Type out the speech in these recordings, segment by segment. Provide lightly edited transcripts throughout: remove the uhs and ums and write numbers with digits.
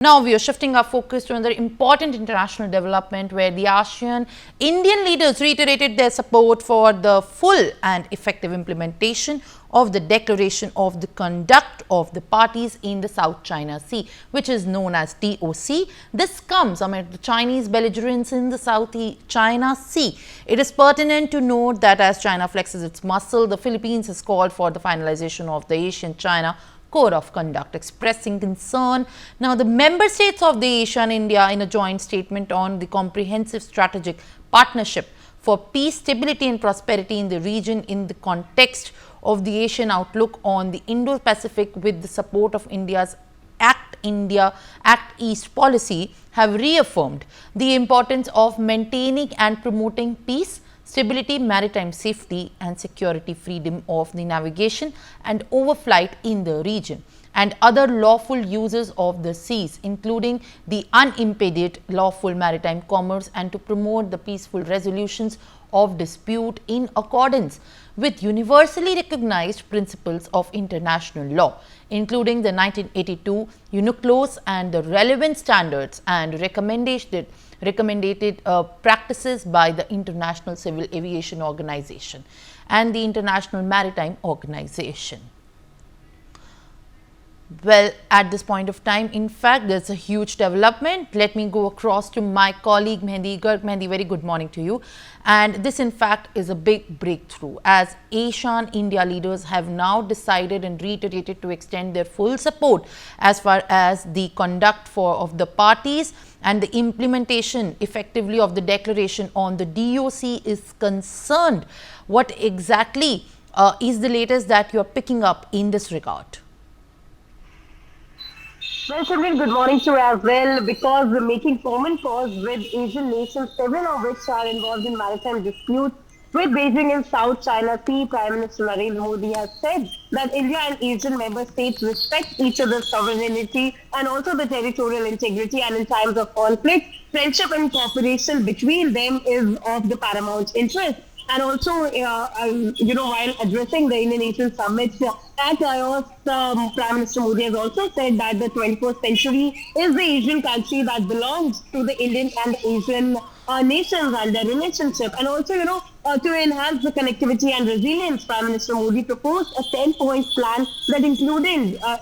Now we are shifting our focus to another important international development where the ASEAN-Indian leaders reiterated their support for the full and effective implementation of the Declaration of the Conduct of the Parties in the South China Sea, which is known as DOC. This comes amid the Chinese belligerence in the South China Sea. It is pertinent to note that as China flexes its muscle, the Philippines has called for the finalization of the ASEAN-China Code of Conduct, expressing concern. Now, the member states of the ASEAN-India, in a joint statement on the comprehensive strategic partnership for peace, stability and prosperity in the region in the context of the Asian outlook on the Indo-Pacific with the support of India's Act East policy, have reaffirmed the importance of maintaining and promoting peace, stability, maritime safety and security, freedom of the navigation and overflight in the region, and other lawful uses of the seas, including the unimpeded lawful maritime commerce, and to promote the peaceful resolutions of dispute in accordance with universally recognized principles of international law, including the 1982 UNCLOS and the relevant standards and recommended practices by the International Civil Aviation Organization and the International Maritime Organization. Well, at this point of time, in fact, there's a huge development. Let me go across to my colleague Mehndi Garg. Mehndi, very good morning to you. And this, in fact, is a big breakthrough as ASEAN-India leaders have now decided and reiterated to extend their full support as far as the conduct of the parties and the implementation effectively of the declaration on the DOC is concerned. What exactly is the latest that you're picking up in this regard? Well, Simran, good morning to you as well. Because we're making common cause with Asian nations, several of which are involved in maritime disputes with Beijing in South China Sea, Prime Minister Narendra Modi has said that India and Asian member states respect each other's sovereignty and also the territorial integrity, and in times of conflict, friendship and cooperation between them is of the paramount interest. And also, while addressing the Indonesian summit at IOS, Prime Minister Modi has also said that the 21st century is the Asian country that belongs to the Indian and Asian nations and their relationship. And also, to enhance the connectivity and resilience, Prime Minister Modi proposed a 10-point plan that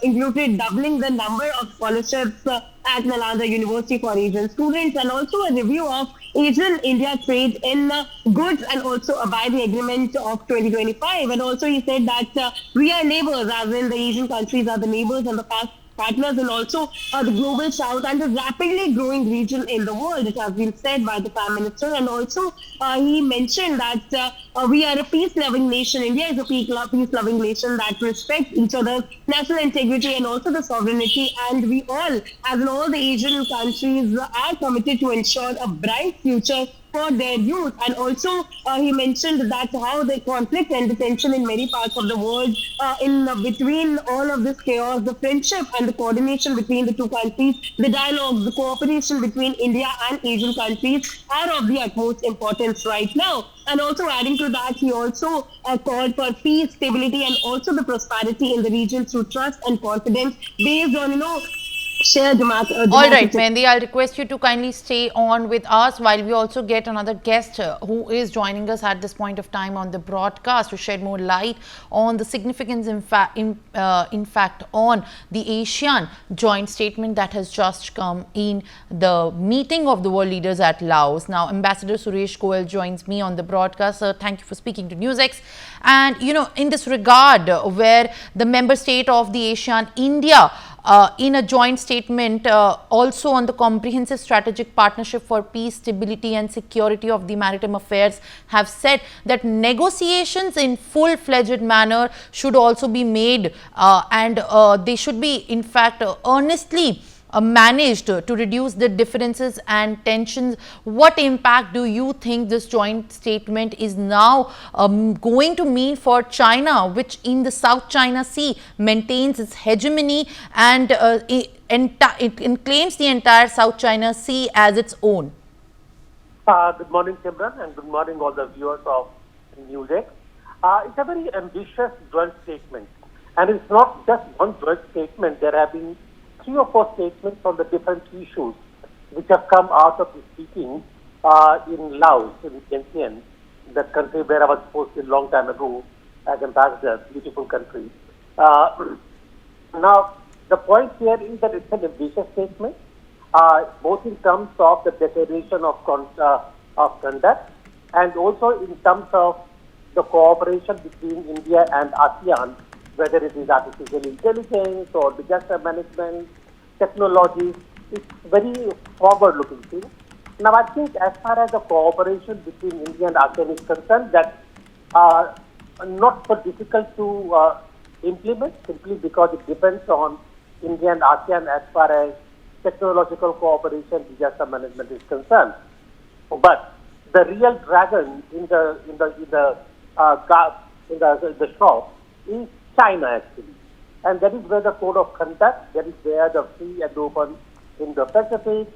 included doubling the number of scholarships at Nalanda University for Asian students, and also a review of Asian-India trade in goods, and also abide the agreement of 2025. And also he said that we are neighbors, as in the Asian countries are the neighbors and the past partners, and also the global south and the rapidly growing region in the world. It has been said by the Prime Minister. And also he mentioned that we are a peace-loving nation. India is a peace-loving nation that respects each other's national integrity and also the sovereignty. And we all, as in all the Asian countries, are committed to ensure a bright future for their youth. And also he mentioned that how the conflict and the tension in many parts of the world, in between all of this chaos, the friendship and the coordination between the two countries, the dialogue, the cooperation between India and Asian countries are of the utmost importance right now. And also adding to that, he also called for peace, stability and also the prosperity in the region through trust and confidence based on, shared democracy. All right, Mehndi, I'll request you to kindly stay on with us while we also get another guest who is joining us at this point of time on the broadcast to shed more light on the significance, in fact, on the ASEAN joint statement that has just come in the meeting of the world leaders at Laos. Now, Ambassador Suresh Goel joins me on the broadcast. Sir, thank you for speaking to NewsX. And, in this regard, where the member state of the ASEAN-India in a joint statement also on the comprehensive strategic partnership for peace, stability and security of the maritime affairs have said that negotiations in full-fledged manner should also be made and they should be in fact earnestly managed to reduce the differences and tensions. What impact do you think this joint statement is now going to mean for China, which in the South China Sea maintains its hegemony and it claims the entire South China Sea as its own? Good morning, Simran, and good morning all the viewers of NewsX. It's a very ambitious joint statement, and it's not just one joint statement. There have been three or four statements on the different issues which have come out of this meeting in Laos, in Vientiane, the country where I was posted a long time ago as ambassador, beautiful country. Now, the point here is that it's an ambitious statement, both in terms of the declaration of conduct and also in terms of the cooperation between India and ASEAN, whether it is artificial intelligence or disaster management, technologies. It's very forward-looking thing. Now, I think as far as the cooperation between India and ASEAN is concerned, that's not so difficult to implement, simply because it depends on India and ASEAN as far as technological cooperation, disaster management is concerned. But the real dragon in the shop is China, actually, and that is where the code of conduct, that is where the free and open Indo-Pacific,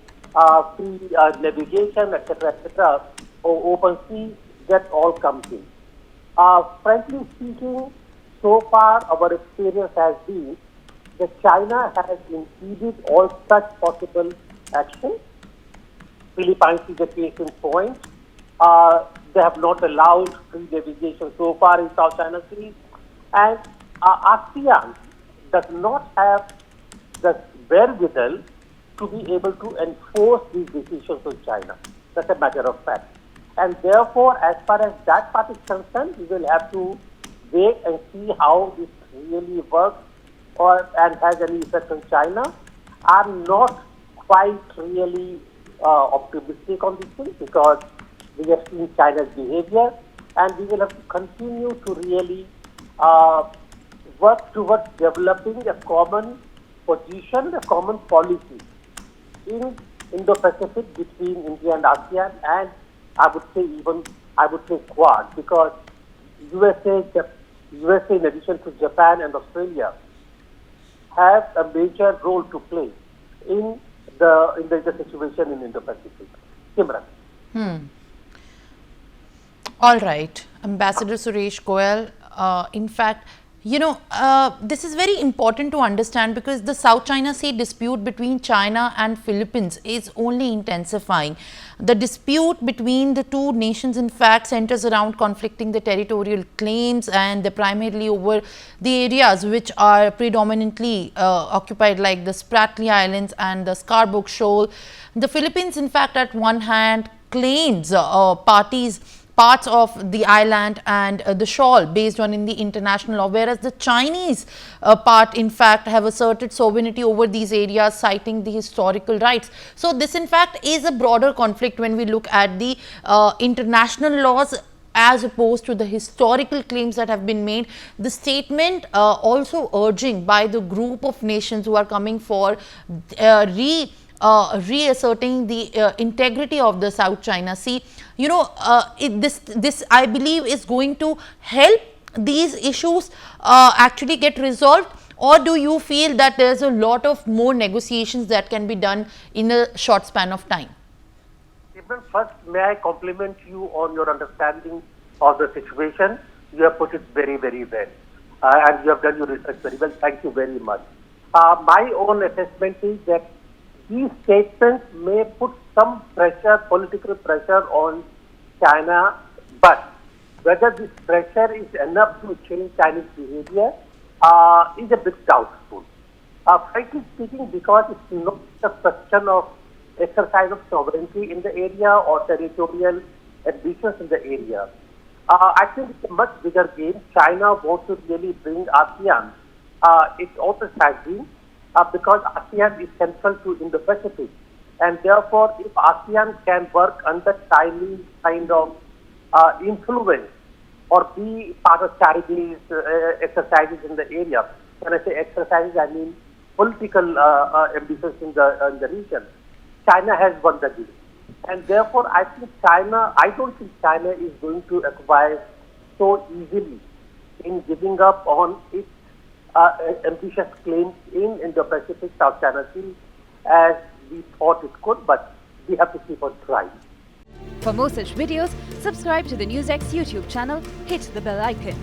free navigation, etc., or open sea, that all comes in. Frankly speaking, so far our experience has been that China has impeded all such possible action. Philippines is a case in point. They have not allowed free navigation so far in South China Sea, and ASEAN does not have the wherewithal to be able to enforce these decisions on China. That's a matter of fact. And therefore, as far as that part is concerned, we will have to wait and see how this really works and has any effect on China. I'm not quite really optimistic on this thing, because we have seen China's behavior, and we will have to continue to really work towards developing a common position, a common policy in Indo-Pacific between India and ASEAN, and I would say Quad, because USA in addition to Japan and Australia have a major role to play in the situation in Indo-Pacific. Simran. All right, Ambassador Suresh Goyal, in fact, this is very important to understand, because the South China Sea dispute between China and Philippines is only intensifying. The dispute between the two nations, in fact, centers around conflicting the territorial claims, and primarily over the areas which are predominantly occupied, like the Spratly Islands and the Scarborough Shoal. The Philippines, in fact, at one hand claims parts of the island and the shoal based on in the international law, whereas the Chinese part, in fact, have asserted sovereignty over these areas, citing the historical rights. So this, in fact, is a broader conflict when we look at the international laws as opposed to the historical claims that have been made. The statement also urging by the group of nations who are coming for reasserting the integrity of the South China Sea. This I believe is going to help these issues actually get resolved, or do you feel that there's a lot of more negotiations that can be done in a short span of time? First, may I compliment you on your understanding of the situation? You have put it very, very well, and you have done your research very well. Thank you very much. My own assessment is that these statements may put some pressure, political pressure on China, but whether this pressure is enough to change Chinese behavior is a bit doubtful. Frankly speaking, because it's not a question of exercise of sovereignty in the area or territorial ambitions in the area. I think it's a much bigger game. China wants to really bring ASEAN. It always has been, because ASEAN is central to Indo-Pacific. And therefore, if ASEAN can work under Chinese kind of influence or be part of Chinese exercises in the area, when I say exercises, I mean political ambitions in the region, China has won the game. And therefore, I don't think China is going to acquire so easily in giving up on its ambitious claims in Indo-Pacific, South China Sea, as we thought it could, but we have to keep on trying. For more such videos, subscribe to the NewsX YouTube channel, hit the bell icon.